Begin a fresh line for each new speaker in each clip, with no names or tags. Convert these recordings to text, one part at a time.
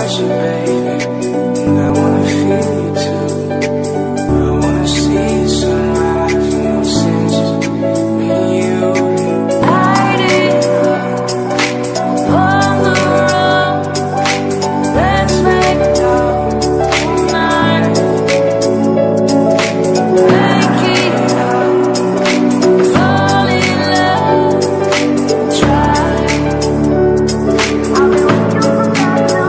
touch you, baby, and I wanna feel you too. I wanna see the sunrise in your senses, me and you. Light it up on the road. Let's make love tonight. Make it up, fall in love, try. I'll be with you forever.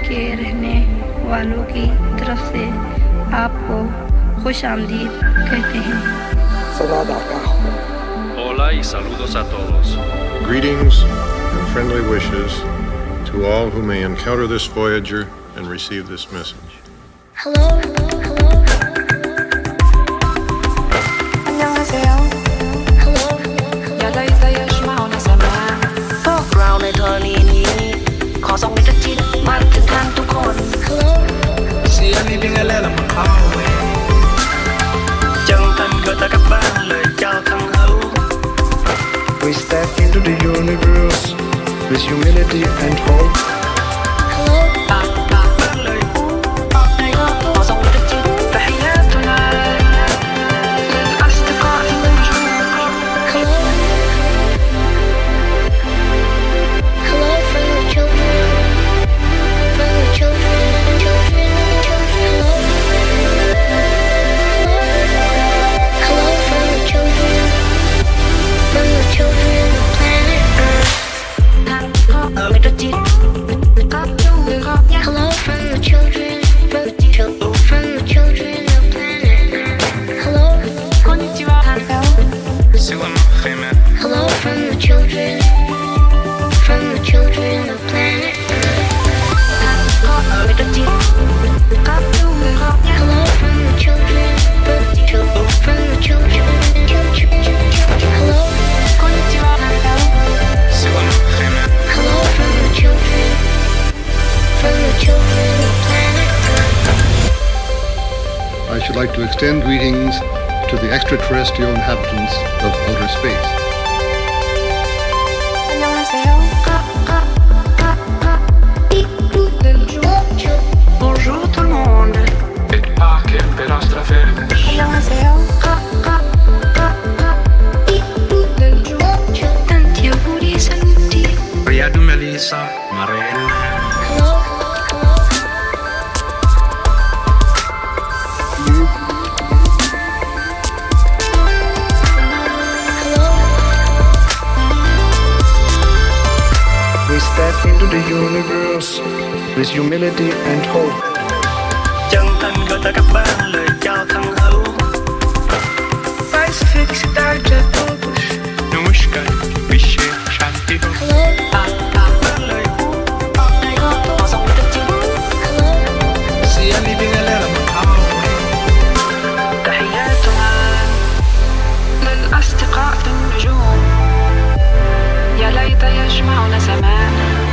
के रहने वालों की तरफ से आपको खुश आमदीद कहते हैं।
Hola y saludos a todos.
Greetings and friendly wishes to all who may encounter this Voyager and receive this message.
Hello, hello, hello. 안녕하세요. Hello, hello.
พวกเราในธรณีนี้ขอส่งมิตรจิตมาถึงท่านทุกคน
Hello.
See anything I let them call away.
จังทันก็จะกลับบ้านเลยเจ้าทั้งเฮา
We step into the universe with humility and hope.
Hello.
ปากบ้านเลยขอส่งมิตรจิต تحياتنا للأصدقاء الموجودين
Hello. Hello from the children. From the children. Hello. Hello from the children. From the children of planet Earth.
มิตรจิต
Hello from the children. From the children of planet Earth. Hello.
こんにちは
Hello from the children. From the children of planet Earth.
มิตรจิต
Hello from the children. From the children. Hello.
こんにちは
Hello from the children. From the children of planet Earth.
I should like to extend greetings to the extraterrestrial inhabitants of outer space.
안녕하세요.
Bonjour tout le monde
Et pacem per nostra fermus.
안녕하세요.
tanti auguri santi
Riadu Melissa, Marella.
Hello. Hello.
We step into the universe with humility and hope.
Chân thân gọi ta các bạn lời chào thăng hữu
Pacific Star a todos. Namaskar, Vishe Shanti Ho.
Hello.
bạn lời họ dòng tất chín
Hello.
See anything I let them call away.
تحياتنا للأصدقاء النجوم يا ليت يجمعنا زمان